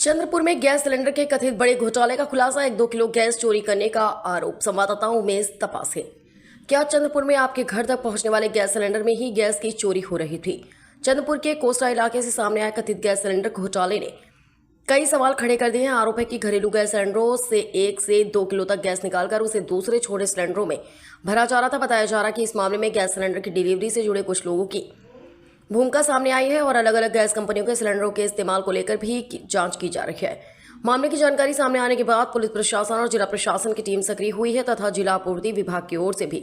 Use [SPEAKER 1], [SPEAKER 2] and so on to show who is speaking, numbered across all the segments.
[SPEAKER 1] चंद्रपुर में gas cylinder के कथित बड़े घोटाले का खुलासा। 1-2 किलो गैस चोरी करने का आरोप। संवाददाताओं में तपास है। क्या चंद्रपुर में आपके घर तक पहुंचने वाले गैस सिलेंडर में ही गैस की चोरी हो रही थी? चंद्रपुर के कोस्टा इलाके से सामने आए कथित गैस सिलेंडर घोटाले ने कई सवाल खड़े कर दिए हैं। आरोप है कि घरेलू गैस सिलेंडरों से 1 से 2 किलो तक गैस निकालकर उसे दूसरे छोटे सिलेंडरों में भरा जा रहा था। बताया जा रहा है कि इस मामले में गैस सिलेंडर की डिलीवरी से जुड़े कुछ लोगों की भूमिका सामने आई है और अलग अलग गैस कंपनियों के सिलेंडरों के इस्तेमाल को लेकर भी जांच की जा रही है। मामले की जानकारी सामने आने के बाद पुलिस प्रशासन और जिला प्रशासन की टीम सक्रिय हुई है तथा जिला आपूर्ति विभाग की ओर से भी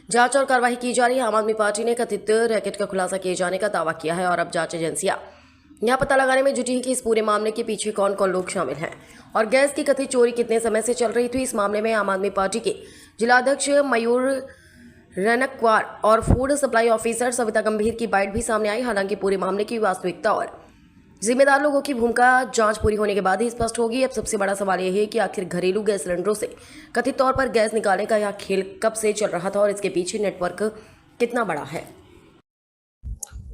[SPEAKER 1] जांच और कार्रवाई की जा रही है। आम आदमी पार्टी ने कथित रैकेट का खुलासा किए जाने का दावा किया है और अब जांच एजेंसियां यहां पता लगाने में जुटी है कि इस पूरे मामले के पीछे कौन कौन लोग शामिल हैं और गैस की कथित चोरी कितने समय से चल रही थी। इस मामले में आम आदमी पार्टी के जिलाध्यक्ष मयूर रनकवार और फूड सप्लाई ऑफिसर सविता गंभीर की बाइट भी सामने आई। हालांकि पूरे मामले की वास्तविकता और जिम्मेदार लोगों की भूमिका जांच पूरी होने के बाद ही स्पष्ट होगी। अब सबसे बड़ा सवाल यह है कि आखिर घरेलू गैस सिलेंडरों से कथित तौर पर गैस निकालने का यह खेल कब से चल रहा था और इसके पीछे नेटवर्क कितना बड़ा है।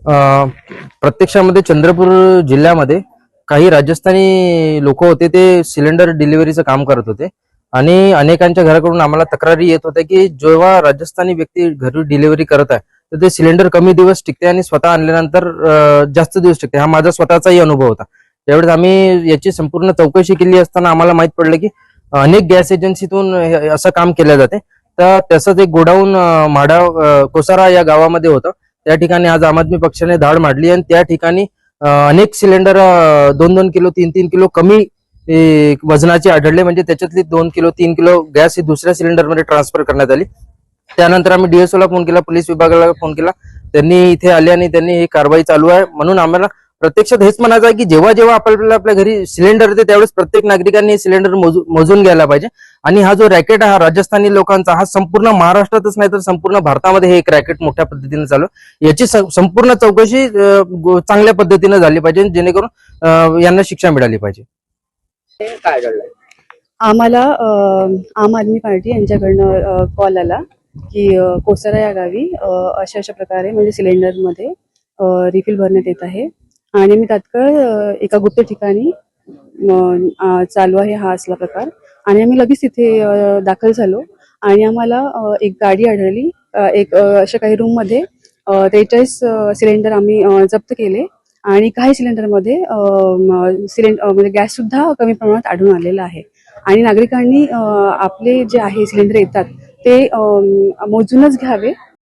[SPEAKER 2] प्रत्यक्षामध्ये चंद्रपूर जिल्ह्यामध्ये काही राजस्थानी लोक होते, ते सिलेंडर डिलिव्हरीचं काम करत होते आणि अनेकांच्या घराकडून आम्हाला तक्रारी येत होत्या की जेव्हा राजस्थानी व्यक्ती घरी डिलिव्हरी करत आहे तर ते सिलेंडर कमी दिवस टिकते आणि स्वतः आणल्यानंतर जास्त दिवस टिकते। हा माझा स्वतःचाही अनुभव होता। त्यावेळेस आम्ही याची संपूर्ण चौकशी केली असताना आम्हाला माहित पडलं की अनेक गॅस एजन्सीतून असं काम केलं जाते। तर तसंच एक गोडाऊन माडा कोसारा या गावामध्ये होतं। त्या ठिकाणी आज आम आदमी पक्षाने धाड मांडली आणि त्या ठिकाणी अनेक सिलेंडर 2-2 किलो 3-3 किलो कमी वजनाचे आढळले। म्हणजे त्याच्यातली 2 किलो 3 किलो गॅस ही दुसऱ्या सिलेंडरमध्ये ट्रान्सफर करण्यात आली। त्यानंतर आम्ही डीएसओ ला फोन केला, पोलीस विभागाला फोन केला, त्यांनी इथे आले आणि त्यांनी ही कारवाई चालू आहे। म्हणून आम्हाला प्रत्यक्षात हेच म्हणायचं आहे की जेव्हा जेव्हा आपल्या घरी सिलेंडर येते त्यावेळेस प्रत्येक नागरिकांनी सिलेंडर मोजून घ्यायला पाहिजे। आणि हा जो रॅकेट हा राजस्थानी लोकांचा हा संपूर्ण महाराष्ट्रातच नाही तर संपूर्ण भारतामध्ये हे एक रॅकेट मोठ्या पद्धतीने चालू, याची संपूर्ण चौकशी चांगल्या पद्धतीने झाली पाहिजे जेणेकरून यांना शिक्षा मिळाली पाहिजे।
[SPEAKER 3] काय घडलंय?
[SPEAKER 4] आम्हाला आम आदमी पार्टी यांच्याकडनं कॉल आला की कोसारा या गावी अशा प्रकारे म्हणजे सिलेंडरमध्ये रिफिल भरण्यात येत आहे आणि मी तात्काळ एका गुप्त ठिकाणी चालू आहे हा असला प्रकार आणि आम्ही लगेच तिथे दाखल झालो आणि आम्हाला एक गाडी आढळली। एक अशा काही रूममध्ये 43 सिलेंडर आम्ही जप्त केले आणि काही सिलेंडरमध्ये म्हणजे गॅस सुद्धा कमी प्रमाणात आढळून आलेला आहे आणि नागरिकांनी आपले जे आहे सिलेंडर येतात ते मोजूनच घ्यावे